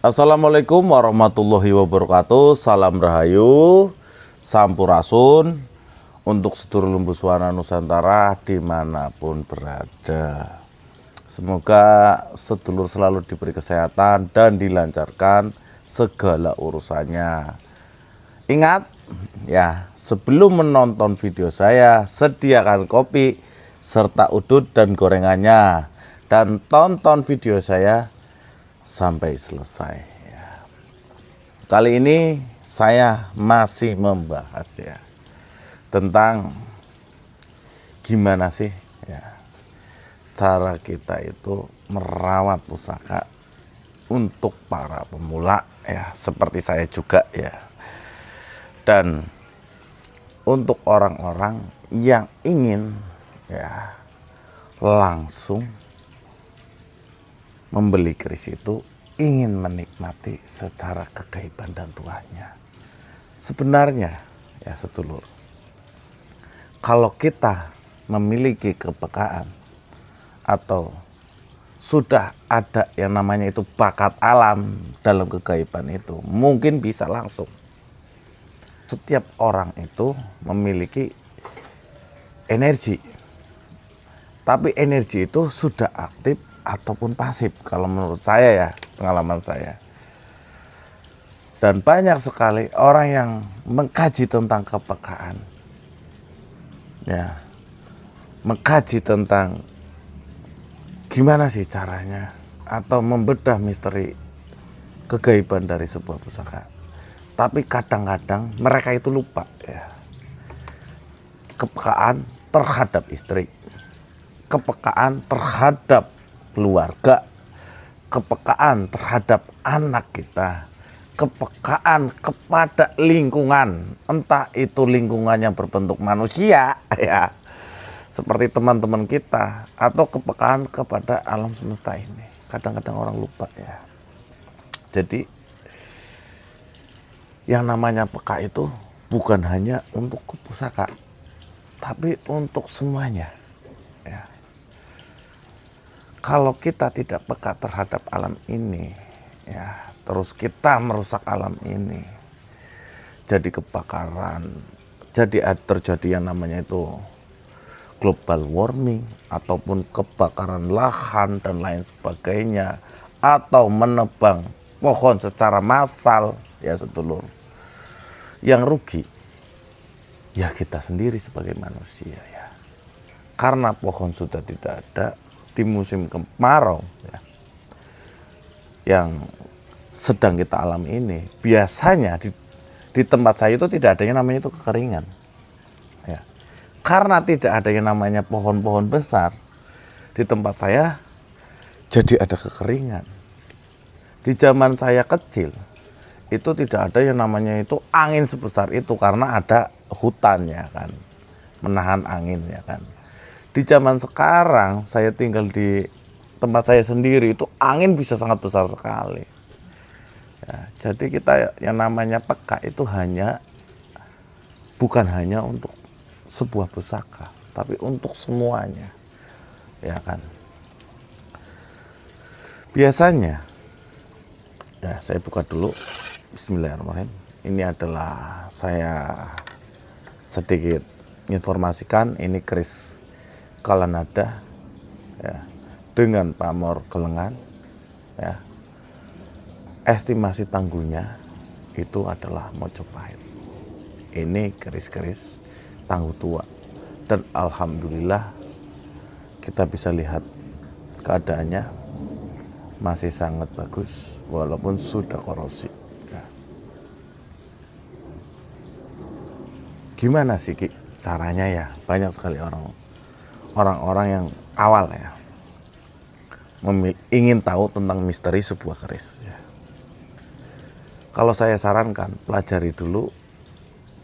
Assalamualaikum warahmatullahi wabarakatuh. Salam Rahayu, Sampurasun untuk sedulur Lembuswana Nusantara dimanapun berada. Semoga sedulur selalu diberi kesehatan dan dilancarkan segala urusannya. Ingat ya, sebelum menonton video saya, sediakan kopi serta udut dan gorengannya, dan tonton video saya sampai selesai ya. Kali ini saya masih membahas ya tentang gimana sih ya cara kita itu merawat pusaka untuk para pemula ya, seperti saya juga ya, dan untuk orang-orang yang ingin ya langsung membeli keris itu, ingin menikmati secara kegaiban dan tuahnya. Sebenarnya ya sedulur, kalau kita memiliki kepekaan atau sudah ada yang namanya itu bakat alam dalam kegaiban itu, mungkin bisa langsung. Setiap orang itu memiliki energi, tapi energi itu sudah aktif ataupun pasif kalau menurut saya ya, pengalaman saya. Dan banyak sekali orang yang mengkaji tentang kepekaan ya, mengkaji tentang gimana sih caranya atau membedah misteri kegaiban dari sebuah pusaka, tapi kadang-kadang mereka itu lupa ya, kepekaan terhadap istri, kepekaan terhadap keluarga, kepekaan terhadap anak kita, kepekaan kepada lingkungan, entah itu lingkungannya berbentuk manusia ya, seperti teman-teman kita, atau kepekaan kepada alam semesta ini. Kadang-kadang orang lupa ya. Jadi yang namanya peka itu bukan hanya untuk ke pusaka, tapi untuk semuanya ya. Kalau kita tidak peka terhadap alam ini ya, terus kita merusak alam ini, jadi kebakaran, jadi terjadi yang namanya itu global warming, ataupun kebakaran lahan dan lain sebagainya, atau menebang pohon secara massal ya sedulur, yang rugi ya kita sendiri sebagai manusia ya, karena pohon sudah tidak ada di musim kemarau ya, yang sedang kita alami ini. Biasanya di tempat saya itu tidak ada yang namanya itu kekeringan ya, karena tidak ada yang namanya pohon-pohon besar di tempat saya, jadi ada kekeringan. Di zaman saya kecil itu tidak ada yang namanya itu angin sebesar itu, karena ada hutan ya kan, menahan angin ya kan. Di zaman sekarang saya tinggal di tempat saya sendiri, itu angin bisa sangat besar sekali ya. Jadi kita yang namanya peka itu bukan hanya untuk sebuah pusaka, tapi untuk semuanya ya kan. Biasanya ya, saya buka dulu, bismillahirrahmanirrahim. Ini adalah saya sedikit informasikan, ini keris Kalanada ya, dengan pamor gelengan ya. Estimasi tangguhnya itu adalah Mojopahit. Ini keris-keris tangguh tua, dan alhamdulillah kita bisa lihat keadaannya masih sangat bagus walaupun sudah korosi ya. Gimana sih Ki caranya ya? Banyak sekali orang-orang yang awal ya ingin tahu tentang misteri sebuah keris ya. Kalau saya sarankan, pelajari dulu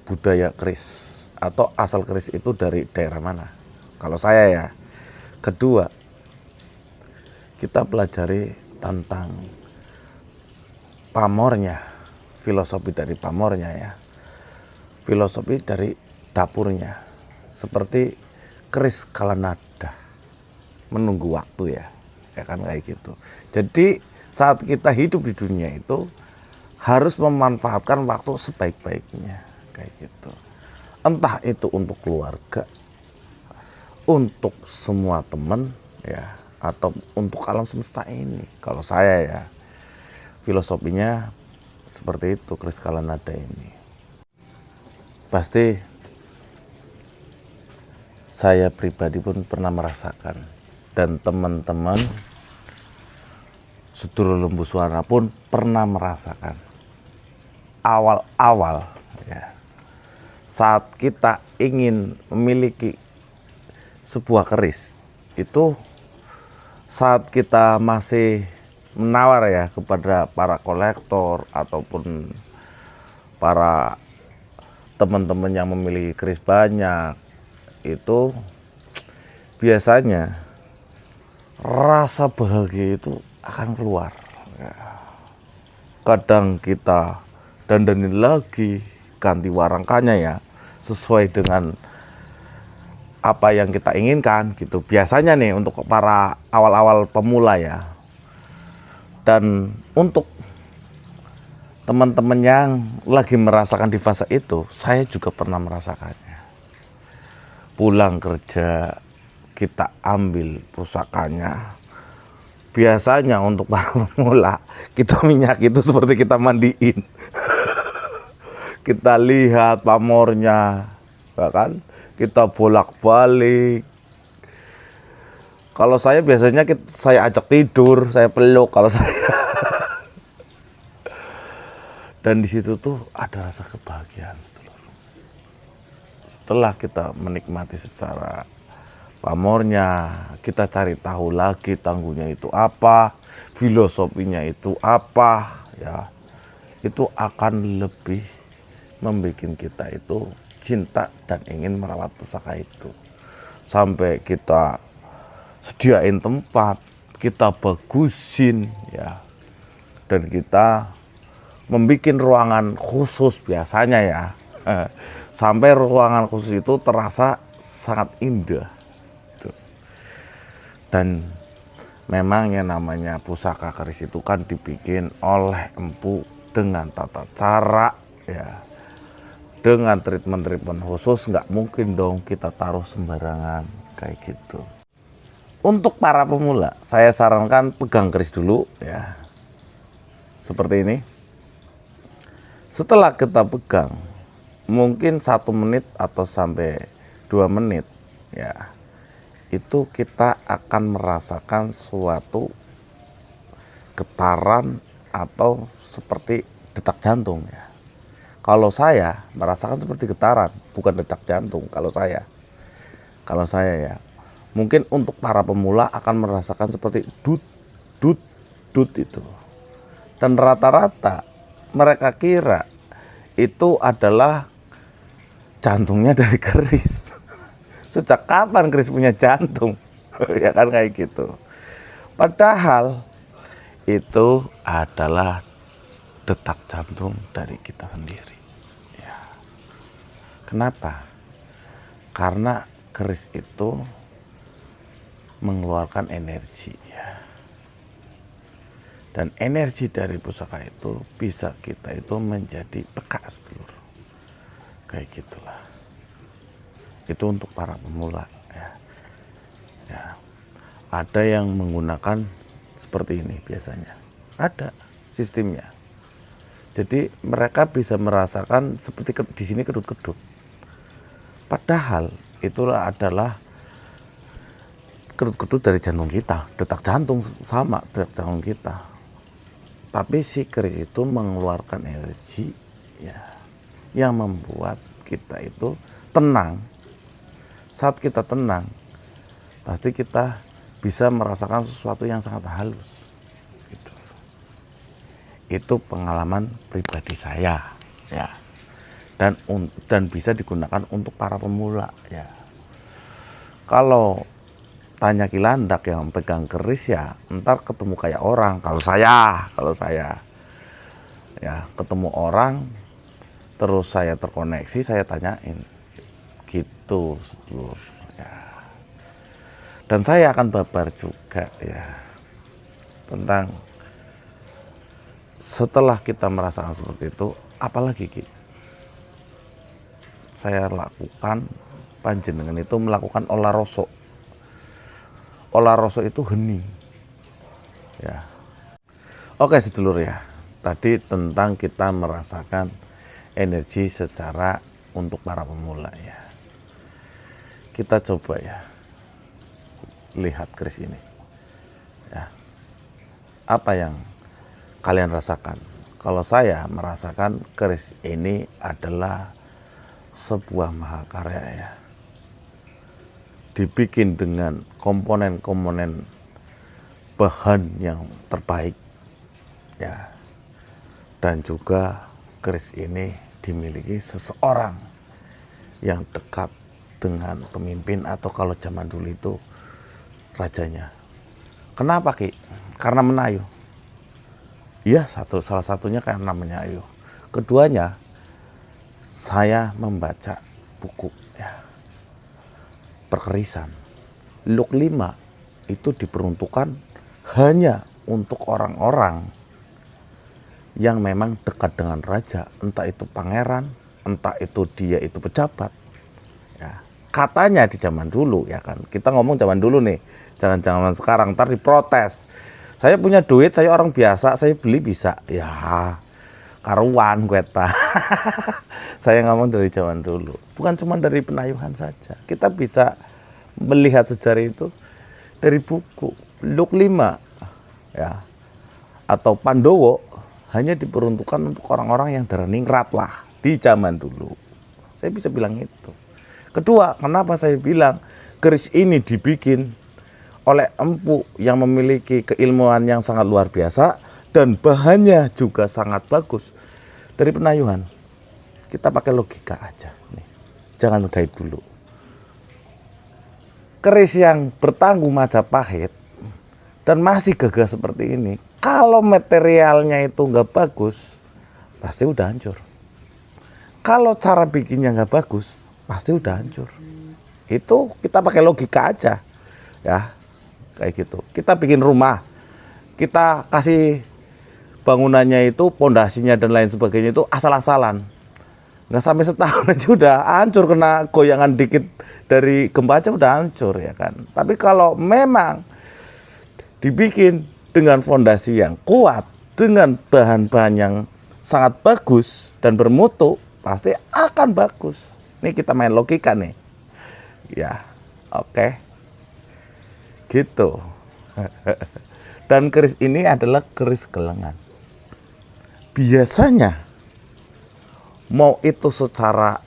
budaya keris atau asal keris itu dari daerah mana. Kalau saya ya. Kedua, kita pelajari tentang pamornya, filosofi dari pamornya ya, filosofi dari dapurnya, seperti keris Kalanada menunggu waktu ya kan, kayak gitu. Jadi saat kita hidup di dunia itu harus memanfaatkan waktu sebaik-baiknya, kayak gitu. Entah itu untuk keluarga, untuk semua teman, ya, atau untuk alam semesta ini. Kalau saya ya, filosofinya seperti itu, Kris Kalanada ini. Pasti saya pribadi pun pernah merasakan, dan teman-teman sedulur lembu suara pun pernah merasakan. Awal-awal ya, saat kita ingin memiliki sebuah keris, itu saat kita masih menawar ya kepada para kolektor ataupun para teman-teman yang memiliki keris banyak, itu biasanya rasa bahagia itu akan keluar. Kadang kita dandanin lagi, ganti warangkanya ya, sesuai dengan apa yang kita inginkan gitu. Biasanya nih untuk para awal-awal pemula ya. Dan untuk teman-teman yang lagi merasakan di fase itu, saya juga pernah merasakannya. Pulang kerja, kita ambil pusakanya. Biasanya untuk para pemula, kita minyak itu seperti kita mandiin. Kita lihat pamornya, bahkan kita bolak-balik. Kalau saya biasanya saya ajak tidur, saya peluk kalau saya. Dan di situ tuh ada rasa kebahagiaan, sedulur. Setelah kita menikmati secara pamornya, kita cari tahu lagi tangguhnya itu apa, filosofinya itu apa, ya. Itu akan lebih membuat kita itu cinta dan ingin merawat pusaka itu. Sampai kita sediain tempat, kita bagusin ya. Dan kita membuat ruangan khusus biasanya ya. Sampai ruangan khusus itu terasa sangat indah. Dan memang yang namanya pusaka keris itu kan dibikin oleh empu dengan tata cara ya, dengan treatment khusus. Nggak mungkin dong kita taruh sembarangan kayak gitu. Untuk para pemula, saya sarankan pegang keris dulu ya, seperti ini. Setelah kita pegang, mungkin 1 menit atau sampai 2 menit ya, itu kita akan merasakan suatu getaran atau seperti detak jantung ya. Kalau saya merasakan seperti getaran, bukan detak jantung. Kalau saya ya, mungkin untuk para pemula akan merasakan seperti dut dut dut itu. Dan rata-rata mereka kira itu adalah jantungnya dari keris. Sejak kapan keris punya jantung? Ya kan kayak gitu. Padahal itu adalah detak jantung dari kita sendiri. Ya. Kenapa? Karena keris itu mengeluarkan energi ya. Dan energi dari pusaka itu bisa kita itu menjadi peka, sedulur. Kayak gitulah. Itu untuk para pemula ya. Ya. Ada yang menggunakan seperti ini biasanya. Ada sistemnya. Jadi mereka bisa merasakan seperti di sini kedut-kedut. Padahal itulah adalah kedut-kedut dari jantung kita, detak jantung sama detak jantung kita. Tapi si keris itu mengeluarkan energi ya, yang membuat kita itu tenang. Saat kita tenang, pasti kita bisa merasakan sesuatu yang sangat halus. Gitu. Itu pengalaman pribadi saya, ya. Dan bisa digunakan untuk para pemula, ya. Kalau tanya Kilandak yang pegang keris ya, ntar ketemu kayak orang. Kalau saya, ya ketemu orang, terus saya terkoneksi, saya tanyain. Gitu, sedulur ya. Dan saya akan babar juga ya tentang setelah kita merasakan seperti itu, apalagi Ki? Saya lakukan, panjenengan itu melakukan olah rosok. Olah rosok itu hening. Ya. Oke sedulur ya, tadi tentang kita merasakan energi secara untuk para pemula ya. Kita coba ya, lihat keris ini. Ya. Apa yang kalian rasakan? Kalau saya merasakan keris ini adalah sebuah mahakarya ya. Dibikin dengan komponen-komponen bahan yang terbaik ya. Dan juga keris ini dimiliki seseorang yang dekat dengan pemimpin, atau kalau zaman dulu itu rajanya. Kenapa Ki? Karena menayu. Iya, salah satunya karena menayu. Keduanya, saya membaca buku ya, perkerisan. Luk 5 itu diperuntukkan hanya untuk orang-orang yang memang dekat dengan raja, entah itu pangeran, entah itu dia itu pejabat. Ya, katanya di zaman dulu ya kan, kita ngomong zaman dulu nih, jangan-jangan sekarang ntar diprotes. Saya punya duit, saya orang biasa, saya beli bisa. Ya, karuan gue ta. Saya ngomong dari zaman dulu, bukan cuma dari penayuhan saja. Kita bisa melihat sejarah itu dari buku. Luk 5 ya, atau Pandowo hanya diperuntukkan untuk orang-orang yang darah-ningrat lah di zaman dulu. Saya bisa bilang itu. Kedua, kenapa saya bilang keris ini dibikin oleh empu yang memiliki keilmuan yang sangat luar biasa dan bahannya juga sangat bagus. Dari penayuhan, kita pakai logika aja nih. Jangan gaib dulu. Keris yang bertanggung Majapahit dan masih gagah seperti ini, kalau materialnya itu nggak bagus, pasti udah hancur. Kalau cara bikinnya nggak bagus, pasti udah hancur. Itu kita pakai logika aja, ya kayak gitu. Kita bikin rumah, kita kasih bangunannya itu, pondasinya dan lain sebagainya itu asal-asalan. Nggak sampai setahun aja udah hancur, kena goyangan dikit dari gempa aja udah hancur ya kan. Tapi kalau memang dibikin dengan fondasi yang kuat, dengan bahan-bahan yang sangat bagus dan bermutu, pasti akan bagus. Ini kita main logika nih. Ya, oke. Gitu. Dan keris ini adalah keris gelengan. Biasanya mau itu secara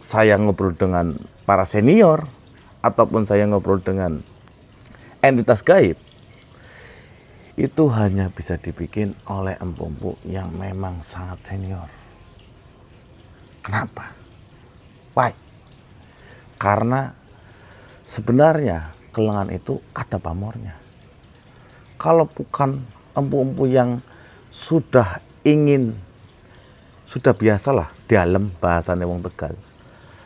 saya ngobrol dengan para senior ataupun saya ngobrol dengan entitas gaib, itu hanya bisa dibikin oleh empu-empu yang memang sangat senior. Kenapa? Why? Karena sebenarnya gelengan itu ada pamornya. Kalau bukan empu-empu yang sudah biasalah dalam bahasanya wong Tegal,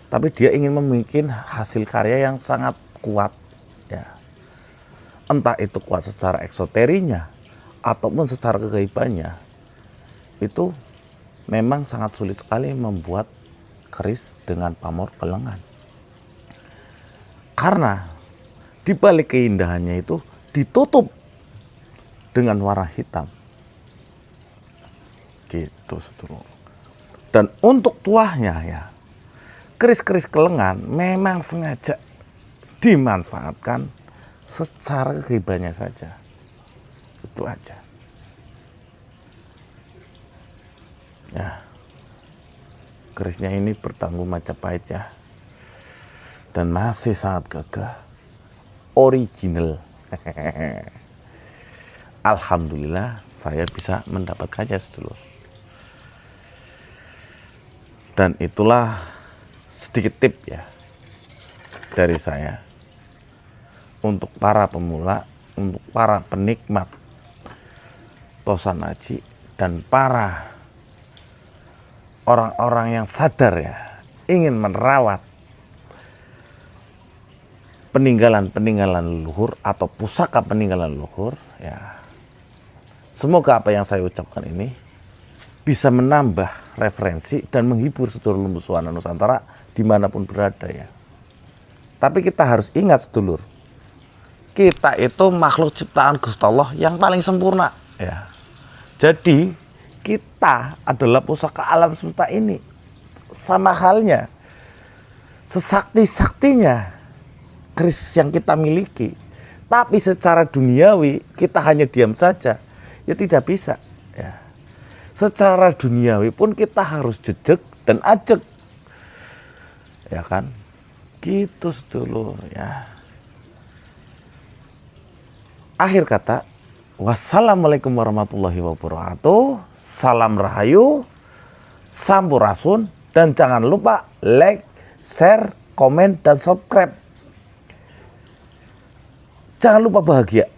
tapi dia ingin membuat hasil karya yang sangat kuat ya. Entah itu kuat secara eksoterinya ataupun secara kegaibannya, itu memang sangat sulit sekali membuat keris dengan pamor gelengan. Karena di balik keindahannya itu ditutup dengan warna hitam. Gitu sedulur. Dan untuk tuahnya ya, keris-keris gelengan memang sengaja dimanfaatkan secara kegaibannya saja. Itu aja. Ya. Kerisnya ini bertanggung Majapahit ya. Dan masih sangat gagah. Original. Alhamdulillah saya bisa mendapatkannya sedulur. Dan itulah sedikit tip ya dari saya untuk para pemula, untuk para penikmat Tosan Aji, dan para orang-orang yang sadar ya ingin merawat peninggalan-peninggalan leluhur atau pusaka peninggalan leluhur ya. Semoga apa yang saya ucapkan ini bisa menambah referensi dan menghibur sedulur Lumbusuana Nusantara dimanapun berada ya. Tapi kita harus ingat sedulur, kita itu makhluk ciptaan Gusti Allah yang paling sempurna ya. Jadi kita adalah pusaka alam semesta ini. Sama halnya sesakti-saktinya keris yang kita miliki. Tapi secara duniawi kita hanya diam saja. Ya tidak bisa ya. Secara duniawi pun kita harus jejek dan ajek. Ya kan? Gitu sedulur ya. Akhir kata, wassalamualaikum warahmatullahi wabarakatuh. Salam rahayu, sampurasun, dan jangan lupa like, share, komen, dan subscribe. Jangan lupa bahagia.